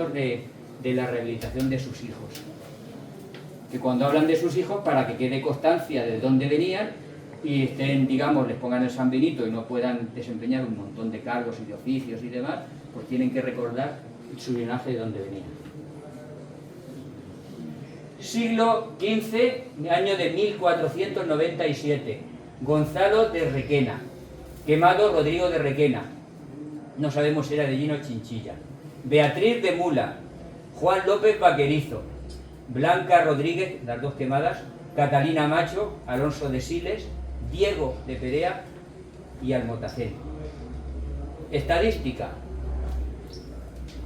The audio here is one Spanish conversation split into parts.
momentos de la rehabilitación de sus hijos. Que cuando hablan de sus hijos, para que quede constancia de dónde venían y estén, digamos, les pongan el San Benito y no puedan desempeñar un montón de cargos y de oficios y demás, pues tienen que recordar su linaje de dónde venían. Siglo XV, año de 1497, Gonzalo de Requena, quemado Rodrigo de Requena, no sabemos si era de Llino o Chinchilla, Beatriz de Mula, Juan López Vaquerizo, Blanca Rodríguez, las dos quemadas, Catalina Macho, Alonso de Siles, Diego de Perea y Almotacén. Estadística,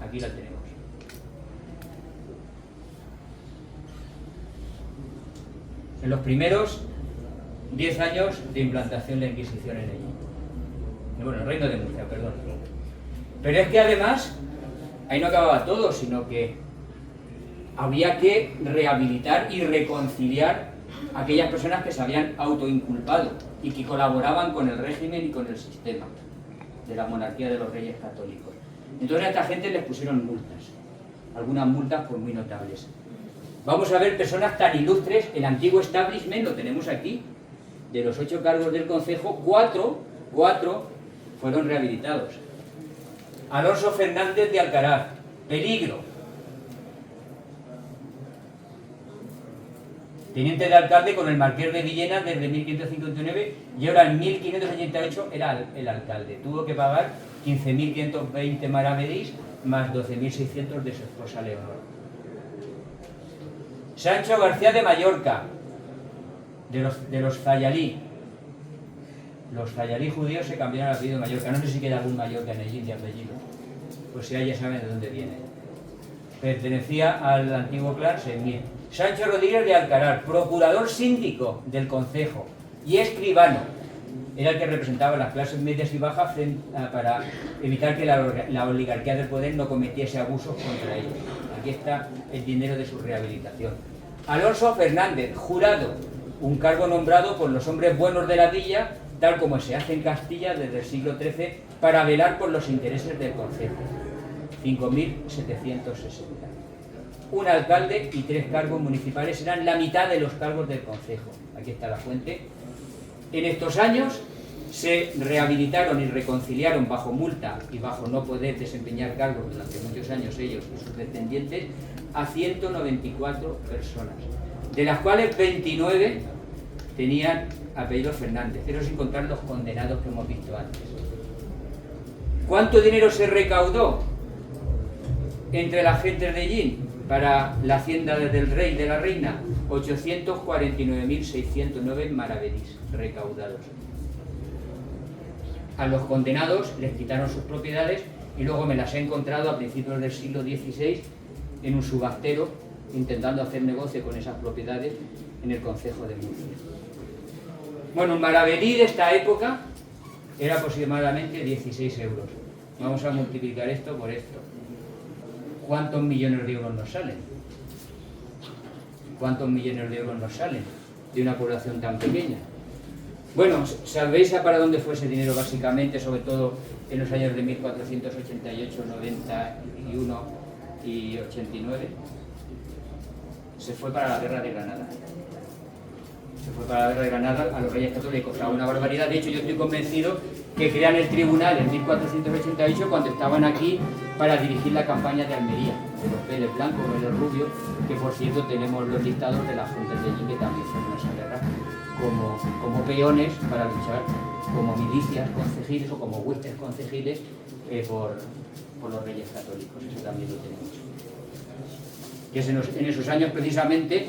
aquí la tenemos. En los primeros 10 años de implantación de la Inquisición en ella. Bueno, el Reino de Murcia, perdón. Pero es que además, ahí no acababa todo, sino que había que rehabilitar y reconciliar a aquellas personas que se habían autoinculpado y que colaboraban con el régimen y con el sistema de la monarquía de los reyes católicos. Entonces a esta gente les pusieron multas, algunas multas pues muy notables. Vamos a ver personas tan ilustres, el antiguo establishment, lo tenemos aquí, de los 8 cargos del concejo, 4 fueron rehabilitados. Alonso Fernández de Alcaraz, peligro. Teniente de alcalde con el marqués de Villena desde 1559 y ahora en 1588 era el alcalde. Tuvo que pagar 15.520 maravedís más 12.600 de su esposa Leonor. Sancho García de Mallorca, de los Zayalí. Los Zayalí judíos se cambiaron el apellido de Mallorca. No sé si queda algún Mallorca en el de apellido. Pues si ya saben de dónde viene. Pertenecía al antiguo clan Semir. Sancho Rodríguez de Alcaraz, procurador síndico del concejo y escribano. Era el que representaba las clases medias y bajas para evitar que la oligarquía del poder no cometiese abusos contra ellos. Aquí está el dinero de su rehabilitación. Alonso Fernández, jurado, un cargo nombrado por los hombres buenos de la villa, tal como se hace en Castilla desde el siglo XIII, para velar por los intereses del concejo. 5.760. Un alcalde y 3 cargos municipales eran la mitad de los cargos del concejo. Aquí está la fuente. En estos años se rehabilitaron y reconciliaron bajo multa y bajo no poder desempeñar cargos durante muchos años ellos y sus descendientes a 194 personas, de las cuales 29 tenían apellido Fernández, pero sin contar los condenados que hemos visto antes. ¿Cuánto dinero se recaudó entre las gentes de Llin para la hacienda del rey y de la reina? 849.609 maravedís recaudados. A los condenados les quitaron sus propiedades y luego me las he encontrado a principios del siglo XVI en un subastero intentando hacer negocio con esas propiedades en el concejo de Murcia. Bueno, un maravedí de esta época era aproximadamente 16 euros. Vamos a multiplicar esto por esto. ¿Cuántos millones de euros nos salen? ¿Cuántos millones de euros nos salen de una población tan pequeña? Bueno, ¿sabéis para dónde fue ese dinero básicamente, sobre todo en los años de 1488, 91 y 89? Se fue para la guerra de Granada. Se fue para la guerra de Granada a los reyes católicos, o sea, una barbaridad. De hecho, yo estoy convencido que crean el tribunal en 1488 cuando estaban aquí para dirigir la campaña de Almería, de los Vélez Blancos, Vélez Rubio, que por cierto tenemos los listados de las fuentes de allí que también fueron a esa guerra como peones para luchar como milicias concejiles o como huestes concejiles por los reyes católicos. Eso también lo tenemos. Que es en esos años precisamente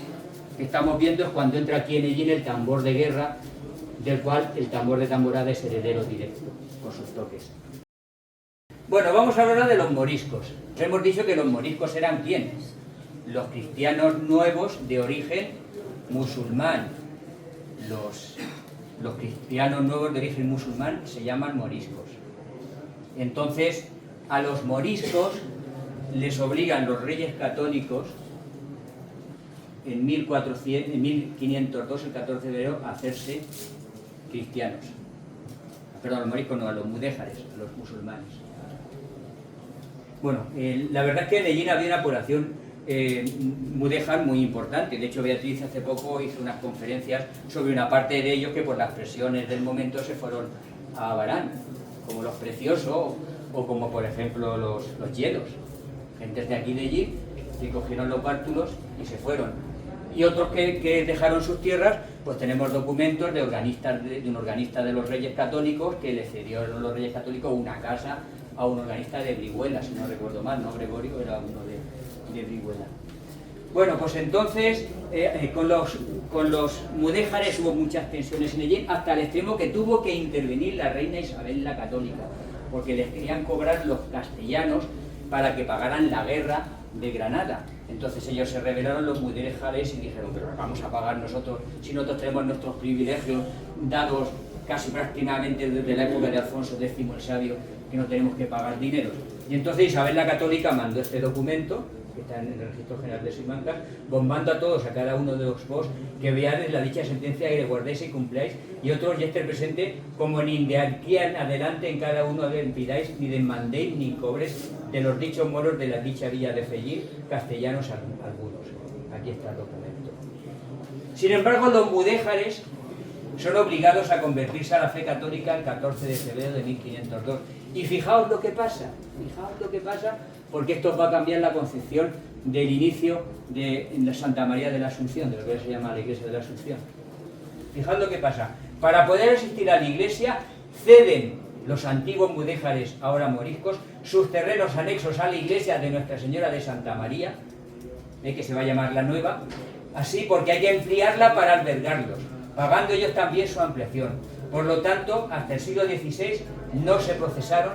que estamos viendo es cuando entra aquí en Ellín el tambor de guerra, del cual el tambor de tamborada es heredero directo, con sus toques. Bueno, vamos a hablar de los moriscos. Hemos dicho que los moriscos eran ¿quiénes? Los cristianos nuevos de origen musulmán. Los cristianos nuevos de origen musulmán se llaman moriscos. Entonces, a los moriscos les obligan los reyes católicos en 1502, el 14 de febrero, a hacerse cristianos. Perdón, a los moriscos no, a los mudéjares, a los musulmanes. Bueno, la verdad es que en Ellín había una población mudéjar muy importante. De hecho, Beatriz hace poco hizo unas conferencias sobre una parte de ellos que por las presiones del momento se fueron a Barán, como los Preciosos o como por ejemplo los Hielos. Gentes de aquí de allí que cogieron los bártulos y se fueron. Y otros que dejaron sus tierras, pues tenemos documentos de un organista de los Reyes Católicos que le cedieron los Reyes Católicos una casa a un organista de Brihuela, si no recuerdo mal, ¿no? Gregorio era uno de Brihuela. Bueno, pues entonces con los mudéjares hubo muchas tensiones en Ellín, hasta el extremo que tuvo que intervenir la reina Isabel la Católica, porque les querían cobrar los castellanos para que pagaran la guerra de Granada. Entonces ellos se rebelaron, los mudéjares, y dijeron, pero vamos a pagar nosotros, si nosotros tenemos nuestros privilegios dados casi prácticamente desde la época de Alfonso X el Sabio, que no tenemos que pagar dinero. Y entonces Isabel la Católica mandó este documento, que está en el Registro General de Simancas, bombando a todos, a cada uno de vos, que veáis la dicha sentencia y le guardéis y cumpláis, y otros ya esté presente, como ni de aquí en adelante en cada uno de pidáis, ni demandéis, ni cobres de los dichos moros de la dicha villa de Fellín, castellanos algunos. Aquí está el documento. Sin embargo, los mudéjares son obligados a convertirse a la fe católica el 14 de febrero de 1502. Y fijaos lo que pasa, porque esto va a cambiar la concepción del inicio de la Santa María de la Asunción, de lo que se llama la Iglesia de la Asunción. Fijaos lo que pasa. Para poder asistir a la iglesia, ceden los antiguos mudéjares, ahora moriscos, sus terrenos anexos a la iglesia de Nuestra Señora de Santa María, que se va a llamar la Nueva, así porque hay que ampliarla para albergarlos, pagando ellos también su ampliación. Por lo tanto, hasta el siglo XVI no se procesaron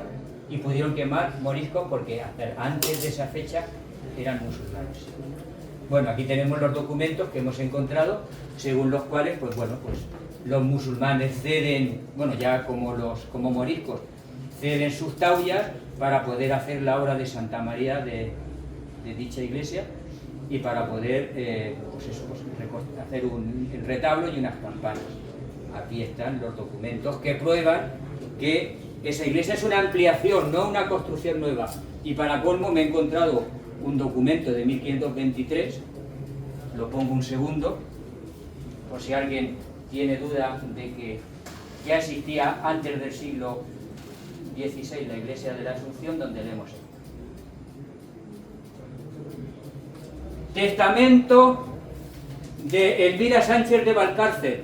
y pudieron quemar moriscos porque antes de esa fecha eran musulmanes. Bueno, aquí tenemos los documentos que hemos encontrado, según los cuales, pues los musulmanes ceden, ya como moriscos, ceden sus taullas para poder hacer la obra de Santa María de dicha iglesia y para poder hacer un retablo y unas campanas. Aquí están los documentos que prueban que esa iglesia es una ampliación, no una construcción nueva. Y para colmo me he encontrado un documento de 1523, lo pongo un segundo, por si alguien tiene duda de que ya existía antes del siglo XVI la iglesia de la Asunción, donde leemos esto. Testamento de Elvira Sánchez de Valcárcel,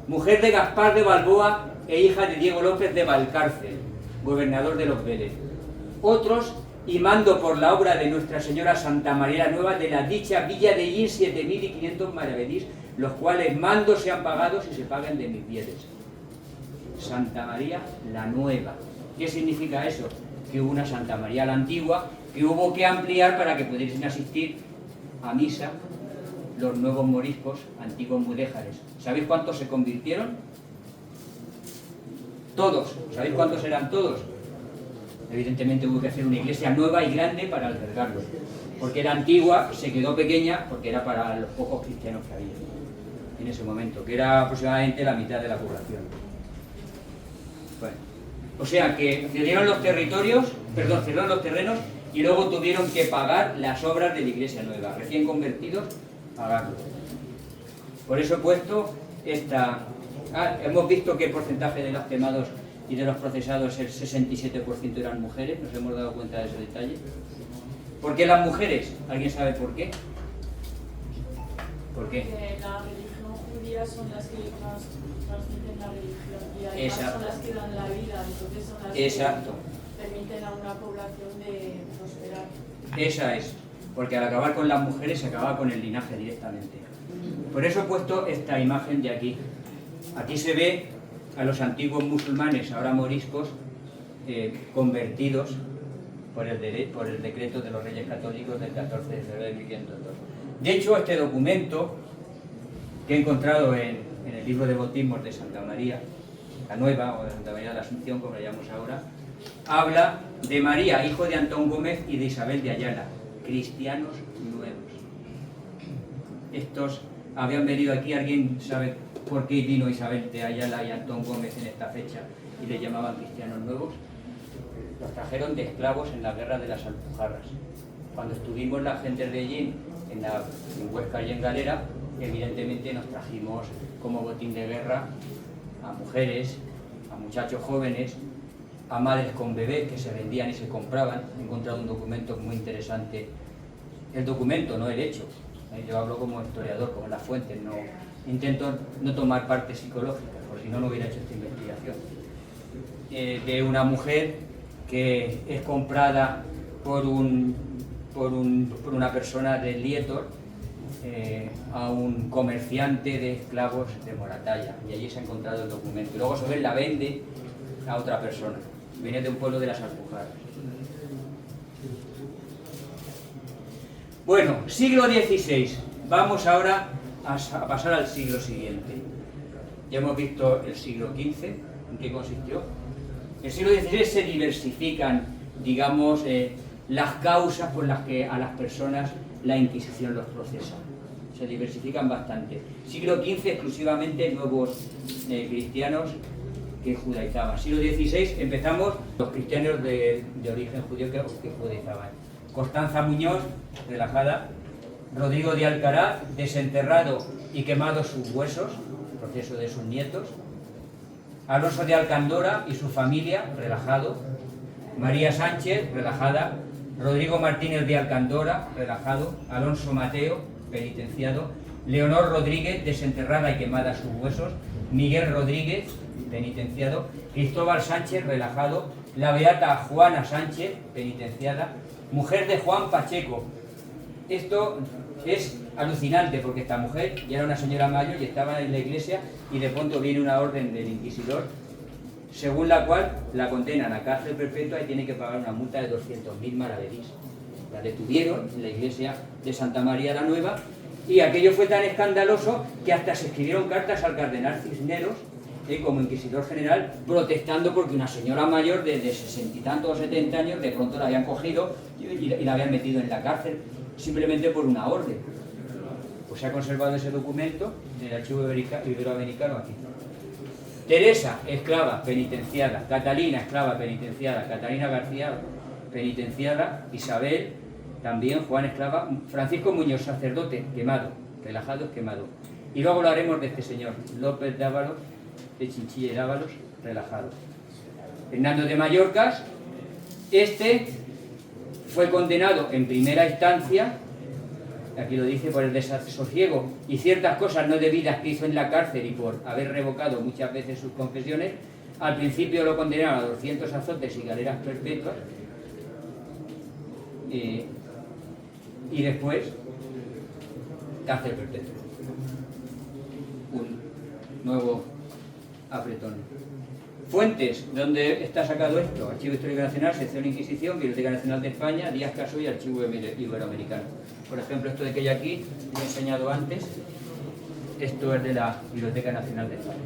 mujer de Gaspar de Balboa e hija de Diego López de Valcárcel, gobernador de los Vélez. Otros, y mando por la obra de Nuestra Señora Santa María Nueva de la dicha villa de Ellín 7.500 maravedís, los cuales mandos sean pagados y se paguen de mis bienes. Santa María la Nueva. ¿Qué significa eso? Que hubo una Santa María la Antigua que hubo que ampliar para que pudiesen asistir a misa los nuevos moriscos, antiguos mudéjares. ¿Sabéis cuántos se convirtieron? Todos. ¿Sabéis cuántos eran todos? Evidentemente hubo que hacer una iglesia nueva y grande para albergarlos, porque era antigua, se quedó pequeña porque era para los pocos cristianos que había en ese momento, que era aproximadamente la mitad de la población. Bueno, o sea que cedieron los terrenos y luego tuvieron que pagar las obras de la iglesia nueva, recién convertidos, pagarlo. Por eso he puesto esta... hemos visto que el porcentaje de los quemados y de los procesados, el 67% eran mujeres, nos hemos dado cuenta de ese detalle. ¿Por qué las mujeres? ¿Alguien sabe por qué? ¿Por qué? Porque la religión judía son las que más transmiten la religión y además son las que dan la vida, entonces son las que permiten a una población de prosperar. Esa es, porque al acabar con las mujeres se acaba con el linaje directamente. Por eso he puesto esta imagen de aquí. Aquí se ve a los antiguos musulmanes, ahora moriscos, convertidos por el decreto de los Reyes Católicos del 14 de febrero de 1502. De hecho, este documento que he encontrado en el libro de bautismos de Santa María, la Nueva, o de Santa María de la Asunción, como la llamamos ahora, habla de María, hijo de Antón Gómez y de Isabel de Ayala, cristianos nuevos. Estos habían venido aquí, ¿alguien sabe por qué vino Isabel de Ayala y Antón Gómez en esta fecha y le llamaban cristianos nuevos? los trajeron de esclavos en la guerra de las Alpujarras. Cuando estuvimos las gentes de Ellín en Huesca y en Galera, evidentemente nos trajimos como botín de guerra a mujeres, a muchachos jóvenes, a madres con bebés que se vendían y se compraban. He encontrado un documento muy interesante, el documento, no el hecho. Yo hablo como historiador, como las fuentes, no intento no tomar parte psicológica, porque si no, no hubiera hecho esta investigación. De una mujer que es comprada por una persona de Lietor a un comerciante de esclavos de Moratalla, y allí se ha encontrado el documento. Y luego sobre él la vende a otra persona. Viene de un pueblo de las Alpujarras. Bueno, siglo XVI. Vamos ahora a pasar al siglo siguiente. Ya hemos visto el siglo XV, en qué consistió. En el siglo XVI se diversifican, digamos, las causas por las que a las personas la Inquisición los procesa. Se diversifican bastante. Siglo XV exclusivamente nuevos cristianos que judaizaban. Siglo XVI empezamos los cristianos de origen judío que judaizaban. Constanza Muñoz, relajada. Rodrigo de Alcaraz, desenterrado y quemado sus huesos, el proceso de sus nietos. Alonso de Alcandora y su familia, relajado. María Sánchez, relajada. Rodrigo Martínez de Alcandora, relajado. Alonso Mateo, penitenciado. Leonor Rodríguez, desenterrada y quemada sus huesos. Miguel Rodríguez, penitenciado. Cristóbal Sánchez, relajado. La beata Juana Sánchez, penitenciada. Mujer de Juan Pacheco. Esto es alucinante porque esta mujer ya era una señora mayor y estaba en la iglesia, y de pronto viene una orden del inquisidor según la cual la condenan a cárcel perpetua y tiene que pagar una multa de 200.000 maravedís. La detuvieron en la iglesia de Santa María la Nueva, y aquello fue tan escandaloso que hasta se escribieron cartas al cardenal Cisneros como inquisidor general, protestando porque una señora mayor de 60 y tantos o 70 años de pronto la habían cogido y la habían metido en la cárcel simplemente por una orden. Pues se ha conservado ese documento en el archivo iberoamericano aquí. Teresa, esclava, penitenciada. Catalina, esclava, penitenciada. Catalina García, penitenciada. Isabel, también. Juan, esclava. Francisco Muñoz, sacerdote, quemado. Relajado, quemado. Y luego hablaremos de este señor, López de Ávalos, de Chinchilla y Dávalos, relajado. Hernando de Mallorcas, este fue condenado en primera instancia, aquí lo dice, por el desasosiego y ciertas cosas no debidas que hizo en la cárcel y por haber revocado muchas veces sus confesiones. Al principio lo condenaron a 200 azotes y galeras perpetuas, y después cárcel perpetua. Un nuevo apretón. Fuentes, ¿dónde está sacado esto? Archivo Histórico Nacional, Sección Inquisición, Biblioteca Nacional de España, Díaz Casó y Archivo Iberoamericano. Por ejemplo, esto de que hay aquí, lo he enseñado antes, esto es de la Biblioteca Nacional de España,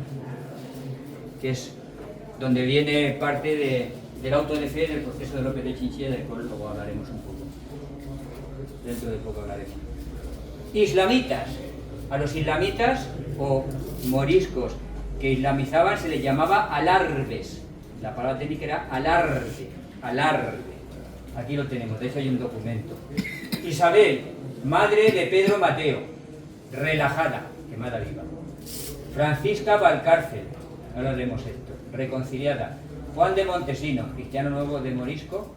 que es donde viene parte del auto de fe del proceso de López de Chinchilla, del cual luego hablaremos un poco. Dentro de poco hablaremos. Islamitas. A los islamitas o moriscos que islamizaban se les llamaba alarbes. La palabra técnica era alarbe. Aquí lo tenemos, de hecho hay un documento. Isabel, madre de Pedro Mateo, relajada, quemada viva. Francisca Valcárcel, ahora leemos esto, reconciliada. Juan de Montesinos, cristiano nuevo de morisco,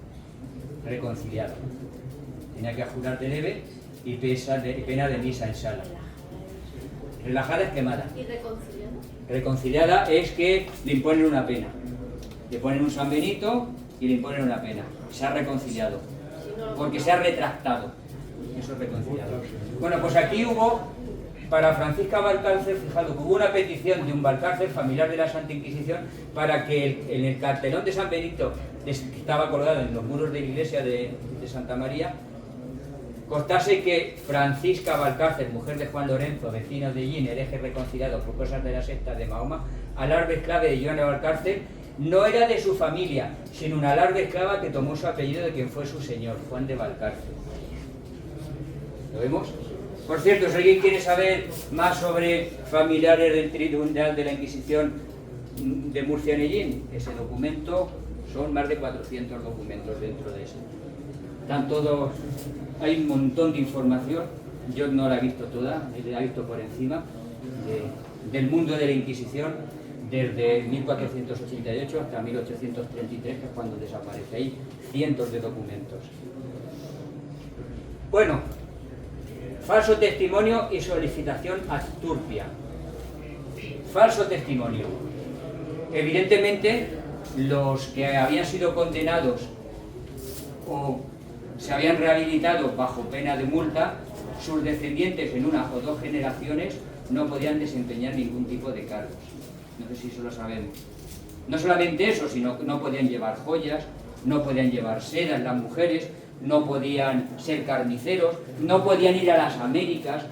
reconciliado. Tenía que jurar de leve y pena de misa en sala. Relajada es quemada. ¿Y reconciliada? Reconciliada es que le imponen una pena. Le ponen un San Benito y le imponen una pena. Se ha reconciliado. Porque se ha retractado. Eso es reconciliado. Bueno, pues aquí hubo, para Francisca Valcárcel, fijado, hubo una petición de un Valcárcel, familiar de la Santa Inquisición, para que en el cartelón de San Benito, que estaba colgado en los muros de la iglesia de Santa María, constase que Francisca Valcárcel, mujer de Juan Lorenzo, vecino de Ellín, hereje reconciliado por cosas de la secta de Mahoma, alarbe esclava de Joana Valcárcel, no era de su familia, sino una alarbe esclava que tomó su apellido de quien fue su señor, Juan de Valcárcel. ¿Lo vemos? Por cierto, si alguien quiere saber más sobre familiares del Tribunal de la Inquisición de Murcia en Ellín, ese documento Son más de 400 documentos dentro de eso. Están todos, hay un montón de información, yo no la he visto toda, la he visto por encima, del mundo de la Inquisición, desde 1488 hasta 1833, que es cuando desaparece. Hay cientos de documentos. Bueno, falso testimonio y solicitación ad turpia. Falso testimonio. Evidentemente, los que habían sido condenados o se habían rehabilitado bajo pena de multa, sus descendientes en una o dos generaciones no podían desempeñar ningún tipo de cargos. No sé si eso lo sabemos. No solamente eso, sino que no podían llevar joyas, no podían llevar sedas las mujeres, no podían ser carniceros, no podían ir a las Américas,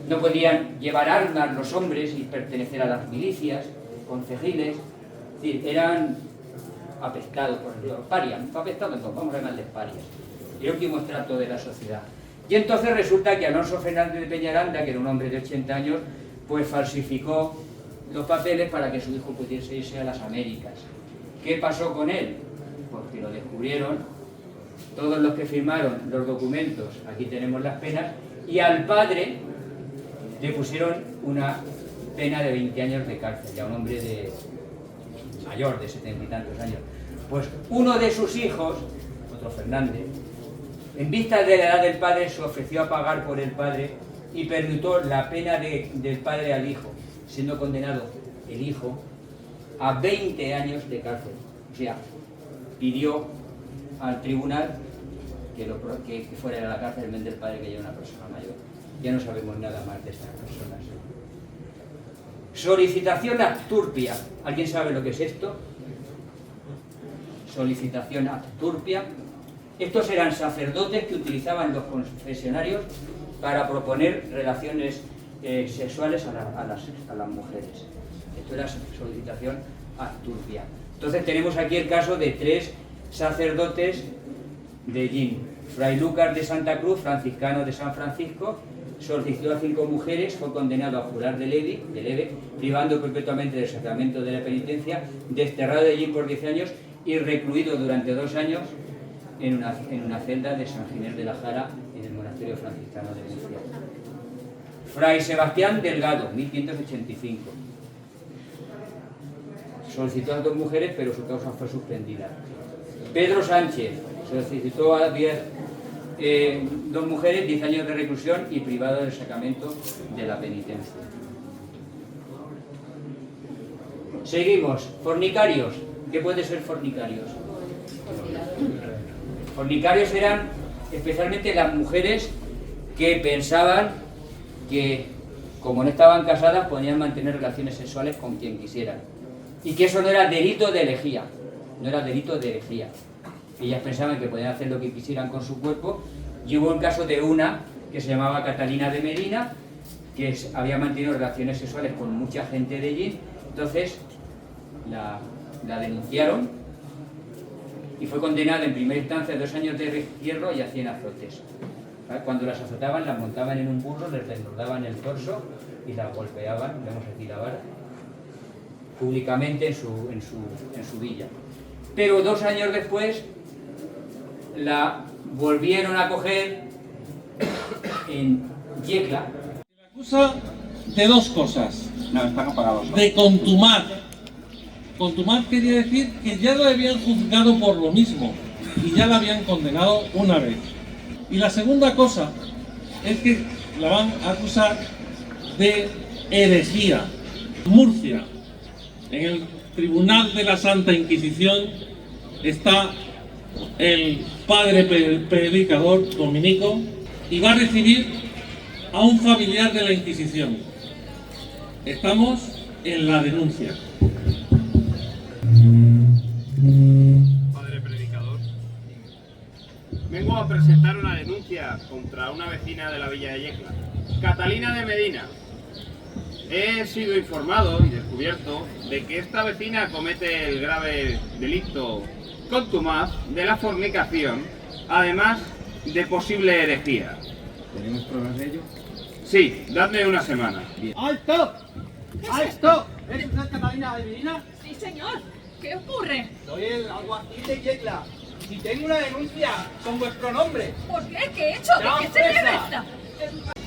no podían llevar armas los hombres y pertenecer a las milicias, concejiles. Es decir, eran apestados, por ejemplo, parias, apestados no, vamos a llamarles parias, el último estrato de la sociedad. Y entonces resulta que Alonso Fernández de Peñaranda, que era un hombre de 80 años, pues falsificó los papeles para que su hijo pudiese irse a las Américas. ¿Qué pasó con él? Pues que lo descubrieron todos los que firmaron los documentos, aquí tenemos las penas, y al padre le pusieron una pena de 20 años de cárcel, ya un hombre mayor, de 70 y tantos años. Pues uno de sus hijos, otro Fernández, en vista de la edad del padre, se ofreció a pagar por el padre y permitió la pena del padre al hijo, siendo condenado el hijo a 20 años de cárcel. O sea, pidió al tribunal que fuera a la cárcel en vez del padre, que ya era una persona mayor. Ya no sabemos nada más de estas personas. Solicitación ad turpia. ¿Alguien sabe lo que es esto? Solicitación ad turpia. Estos eran sacerdotes que utilizaban los confesionarios para proponer relaciones sexuales a las mujeres. Esto era solicitación ad turpia. Entonces tenemos aquí el caso de 3 sacerdotes de Jin. Fray Lucas de Santa Cruz, franciscano de San Francisco, solicitó a 5 mujeres, fue condenado a jurar de leve, privando perpetuamente del sacramento de la penitencia, desterrado de Jin por 10 años y recluido durante 2 años en una celda de San Ginés de la Jara, en el monasterio franciscano de Venecia. Fray Sebastián Delgado, 1585. Solicitó a 2 mujeres, pero su causa fue suspendida. Pedro Sánchez solicitó a 2 mujeres, 10 años de reclusión y privado del sacramento de la penitencia. Seguimos. Fornicarios. ¿Qué puede ser fornicarios? Fornicarios eran especialmente las mujeres que pensaban que, como no estaban casadas, podían mantener relaciones sexuales con quien quisieran. Y que eso no era delito de herejía. No era delito de herejía. Ellas pensaban que podían hacer lo que quisieran con su cuerpo. Y hubo el caso de una que se llamaba Catalina de Medina, que había mantenido relaciones sexuales con mucha gente de allí. Entonces la denunciaron y fue condenada en primera instancia a 2 años de destierro y a 100 azotes. Cuando las azotaban, las montaban en un burro, les desnudaban el torso y las golpeaban, vemos aquí la vara, públicamente en su villa. Pero 2 años después la volvieron a coger en Yecla. Se le acusa de 2 cosas. No, están apagados. De contumaz. Contumaz quería decir que ya lo habían juzgado por lo mismo y ya la habían condenado una vez. Y la segunda cosa es que la van a acusar de herejía. Murcia, en el Tribunal de la Santa Inquisición, está el padre predicador dominico y va a recibir a un familiar de la Inquisición. Estamos en la denuncia. Padre predicador, vengo a presentar una denuncia contra una vecina de la villa de Yecla, Catalina de Medina. He sido informado y descubierto de que esta vecina comete el grave delito contumaz de la fornicación, además de posible herejía. ¿Tenemos pruebas de ello? Sí, dadme una semana. ¡Alto! ¡Alto! ¿Eres usted Catalina de Medina? Sí, señor. ¿Qué ocurre? Soy el alguacil de Yecla y tengo una denuncia con vuestro nombre. ¿Por qué? ¿Qué he hecho? ¿De qué se debe esta?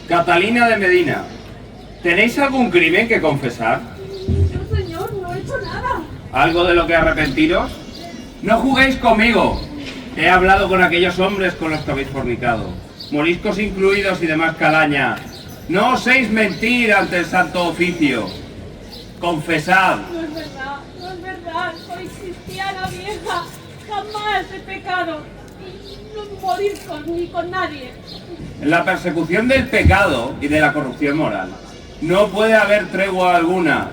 Catalina de Medina, ¿tenéis algún crimen que confesar? No, señor, no he hecho nada. ¿Algo de lo que arrepentiros? No juguéis conmigo. He hablado con aquellos hombres con los que habéis fornicado, moriscos incluidos y demás calaña. No oséis mentir ante el santo oficio. Confesad. No es verdad, no es verdad. Soy cristiana vieja. Jamás he pecado. Y no morir ni con nadie. En la persecución del pecado y de la corrupción moral no puede haber tregua alguna,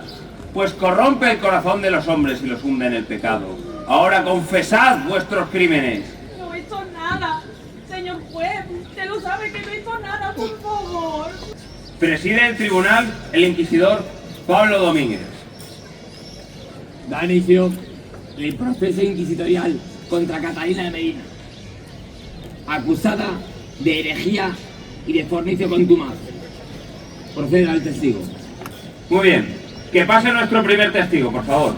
pues corrompe el corazón de los hombres y los hunde en el pecado. Ahora confesad vuestros crímenes. No he hecho nada. Señor juez, usted lo sabe que no he hecho nada, por favor. Preside el tribunal el inquisidor Pablo Domínguez. Da inicio el proceso inquisitorial contra Catalina de Medina, acusada de herejía y de fornicio contumaz. Proceda al testigo. Muy bien, que pase nuestro primer testigo, por favor.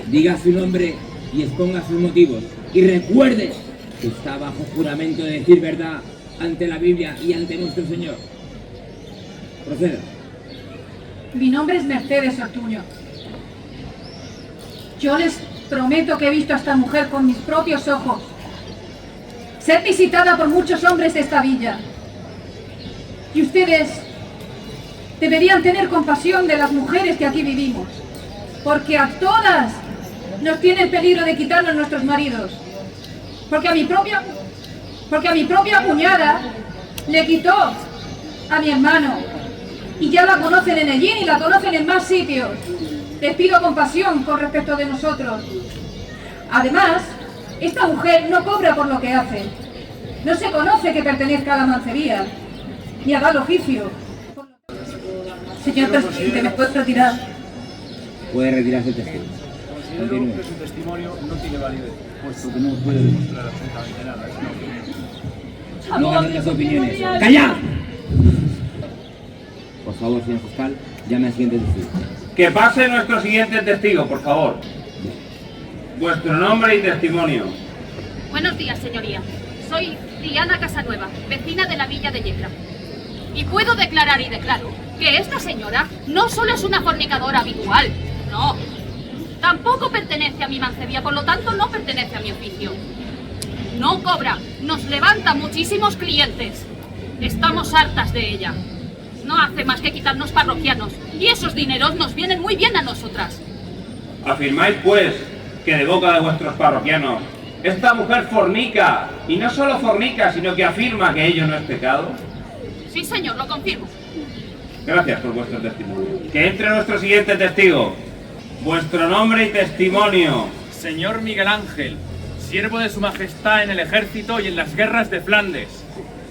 Diga su nombre y exponga sus motivos. Y recuerde que está bajo juramento de decir verdad ante la Biblia y ante nuestro Señor. Proceda. Mi nombre es Mercedes Ortuño. Yo les prometo que he visto a esta mujer con mis propios ojos ser visitada por muchos hombres de esta villa. Y ustedes deberían tener compasión de las mujeres que aquí vivimos, porque a todas nos tiene el peligro de quitarnos nuestros maridos. Porque a mi propia cuñada le quitó a mi hermano. Y ya la conocen en Ellín y la conocen en más sitios. Les pido compasión con respecto de nosotros. Además, esta mujer no cobra por lo que hace. No se conoce que pertenezca a la mancería, ni a tal oficio. Señor presidente, ¿me puede retirar? Puede retirarse el testigo. Considero que su testimonio no tiene validez, puesto que no puede demostrar absolutamente nada. Es una opinión. No hagan las opiniones. ¡Callad! Por favor, señor fiscal, llame al siguiente testigo. Que pase nuestro siguiente testigo, por favor. Vuestro nombre y testimonio. Buenos días, señoría. Soy Diana Casanueva, vecina de la villa de Yecla. Y puedo declarar y declaro que esta señora no solo es una fornicadora habitual, no. Tampoco pertenece a mi mancebía, por lo tanto no pertenece a mi oficio. No cobra, nos levanta muchísimos clientes. Estamos hartas de ella. No hace más que quitarnos parroquianos, y esos dineros nos vienen muy bien a nosotras. Afirmáis, pues, que de boca de vuestros parroquianos esta mujer fornica, y no solo fornica, sino que afirma que ello no es pecado. Sí, señor, lo confirmo. Gracias por vuestro testimonio. Que entre nuestro siguiente testigo. Vuestro nombre y testimonio. Señor Miguel Ángel, siervo de su majestad en el ejército y en las guerras de Flandes.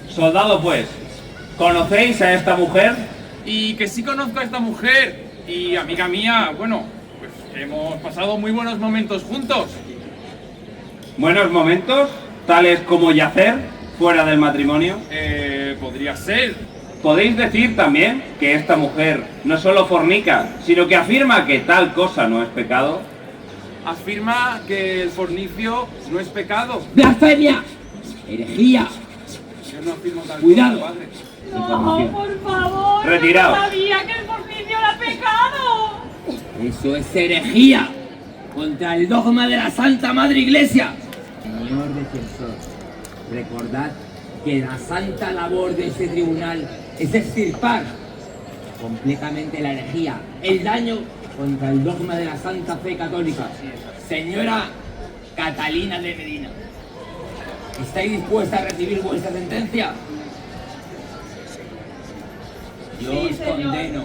Soldado, pues, ¿conocéis a esta mujer? Y que sí conozco a esta mujer. Y amiga mía, bueno, pues hemos pasado muy buenos momentos juntos. ¿Buenos momentos? ¿Tales como yacer fuera del matrimonio? Podría ser. ¿Podéis decir también que esta mujer no solo fornica, sino que afirma que tal cosa no es pecado? Afirma que el fornicio no es pecado. ¡Blasfemia! ¡Herejía! Yo no afirmo tal Cuidado. cosa, padre. No, por favor. Retiraos. No sabía que el fornicio era pecado. ¡Eso es herejía! ¡Contra el dogma de la Santa Madre Iglesia! Señor defensor, recordad que la santa labor de este tribunal es extirpar completamente la herejía, el daño contra el dogma de la Santa Fe Católica. Señora Catalina de Medina, ¿estáis dispuesta a recibir vuestra sentencia? Yo Sí, os señor. condeno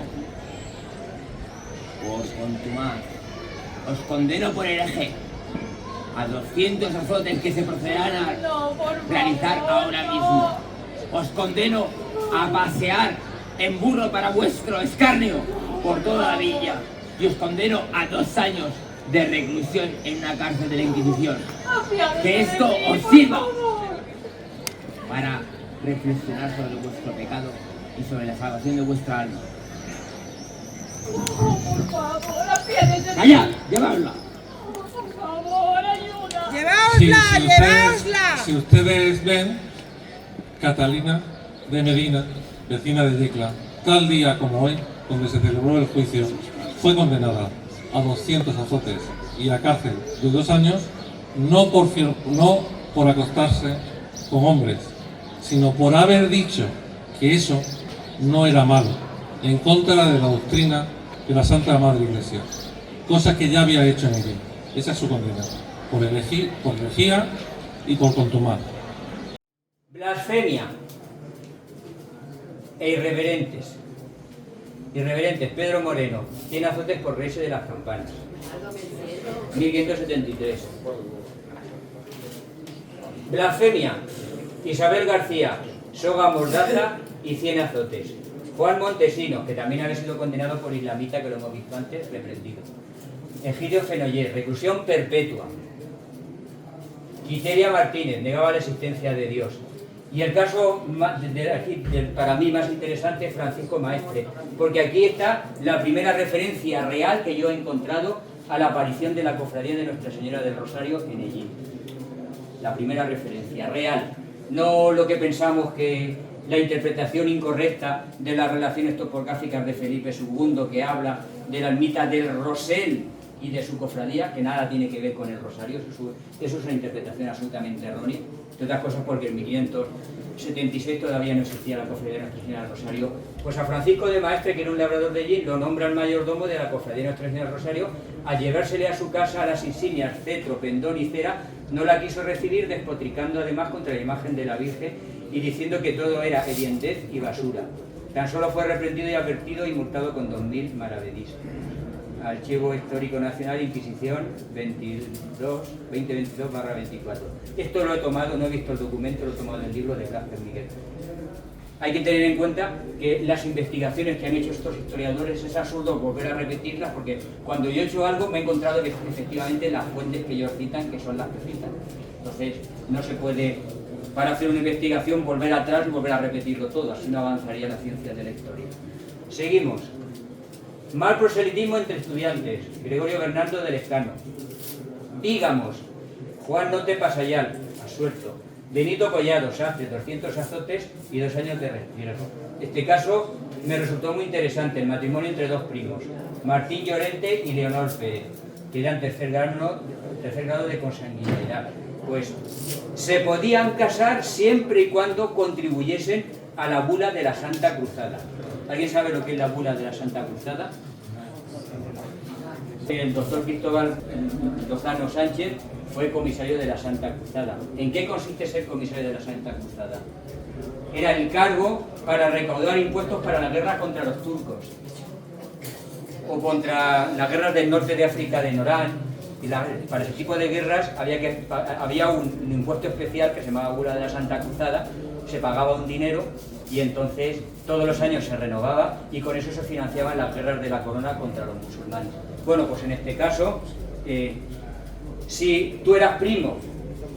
por contumaz, os condeno por hereje a 200 azotes que se procederán a No, por favor. realizar ahora no. mismo. Os condeno a pasear en burro para vuestro escarnio por toda la villa y os condeno a 2 años de reclusión en una cárcel de la Inquisición. Apiádate Que esto de mí, os por sirva favor. para reflexionar sobre vuestro pecado y sobre la salvación de vuestra alma. No, por favor, pies de... ¡Calla! ¡Llevadla! Por favor, ayuda. Si ustedes ven, Catalina de Medina, vecina de Yecla, tal día como hoy, donde se celebró el juicio, fue condenada a 200 azotes y a cárcel de 2 años, no por acostarse con hombres, sino por haber dicho que eso no era malo, en contra de la doctrina de la Santa Madre Iglesia, cosa que ya había hecho en ella. Esa es su condena, por herejía y por contumaz. Blasfemia e irreverentes. Pedro Moreno, 100 azotes por reírse de las campanas. 1573. Blasfemia, Isabel García, soga mordaza y 100 azotes. Juan Montesinos, que también había sido condenado por islamita, que lo hemos visto antes, reprendido. Egidio Fenollés, reclusión perpetua. Quiteria Martínez, negaba la existencia de Dios. Y el caso para mí más interesante, Francisco Maestre, porque aquí está la primera referencia real que yo he encontrado a la aparición de la cofradía de Nuestra Señora del Rosario en Ellín. La primera referencia real, no lo que pensamos que la interpretación incorrecta de las relaciones topográficas de Felipe II, que habla de la ermita del Rosell y de su cofradía, que nada tiene que ver con el Rosario. Eso es una interpretación absolutamente errónea, entre otras cosas porque en 1576 todavía no existía la cofradía de Nuestra Señora del Rosario. Pues a Francisco de Maestre, que era un labrador de allí, lo nombra el mayordomo de la cofradía de Nuestra Señora del Rosario. Al llevársele a su casa las insignias, cetro, pendón y cera, no la quiso recibir, despotricando además contra la imagen de la Virgen y diciendo que todo era hediondez y basura. Tan solo fue reprendido y advertido y multado con 2000 maravedís. Archivo Histórico Nacional, Inquisición 2022/24. Esto lo he tomado, no he visto el documento, lo he tomado del libro de Blasper Miguel. Hay que tener en cuenta que las investigaciones que han hecho estos historiadores es absurdo volver a repetirlas, porque cuando yo he hecho algo me he encontrado que efectivamente las fuentes que ellos citan que son las que citan. Entonces no se puede, para hacer una investigación, volver atrás y volver a repetirlo todo, así no avanzaría la ciencia de la historia. Seguimos. Mal proselitismo entre estudiantes, Gregorio Bernardo del Escano. Vígamos, Juan Note Pasayal, asuelto. Benito Collado, sastre, 200 azotes y 2 años de retiro. Este caso me resultó muy interesante, el matrimonio entre 2 primos, Martín Llorente y Leonor Pérez, que eran tercer grado de consanguinidad. Pues se podían casar siempre y cuando contribuyesen a la bula de la Santa Cruzada. ¿Alguien sabe lo que es la bula de la Santa Cruzada? El doctor Cristóbal Lozano Sánchez fue comisario de la Santa Cruzada. ¿En qué consiste ser comisario de la Santa Cruzada? Era el cargo para recaudar impuestos para la guerra contra los turcos o contra las guerras del norte de África de Norán. Y para ese tipo de guerras había un impuesto especial que se llamaba bula de la Santa Cruzada. Se pagaba un dinero y entonces todos los años se renovaba y con eso se financiaban las guerras de la corona contra los musulmanes. Bueno, pues en este caso, si tú eras primo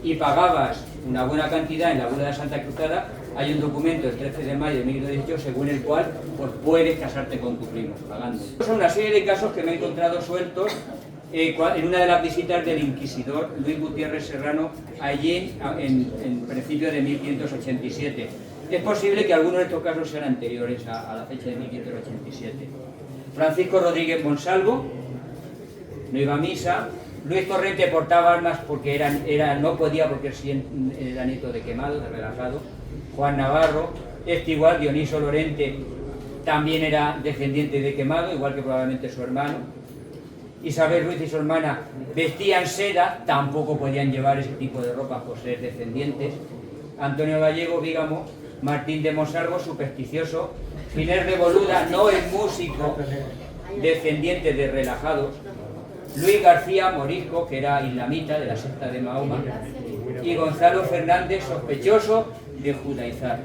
y pagabas una buena cantidad en la bula de la Santa Cruzada, hay un documento del 13 de mayo de 1918 según el cual pues, puedes casarte con tu primo, pagando. Son una serie de casos que me he encontrado sueltos en una de las visitas del inquisidor Luis Gutiérrez Serrano allí en principio de 1587. Es posible que algunos de estos casos sean anteriores a la fecha de 1587. Francisco Rodríguez Monsalvo no iba a misa. Luis Torrente portaba armas porque no podía porque era nieto de Quemado, de Relajado. Juan Navarro, igual, Dioniso Lorente también era descendiente de Quemado, igual que probablemente su hermano. Isabel Ruiz y su hermana vestían seda, tampoco podían llevar ese tipo de ropa por ser descendientes. Antonio Gallego, Vígamo, Martín de Monsalvo, supersticioso. Giner de Boluda, no es músico, descendiente de Relajados. Luis García Morisco, que era islamita de la secta de Mahoma. Y Gonzalo Fernández, sospechoso de judaizar.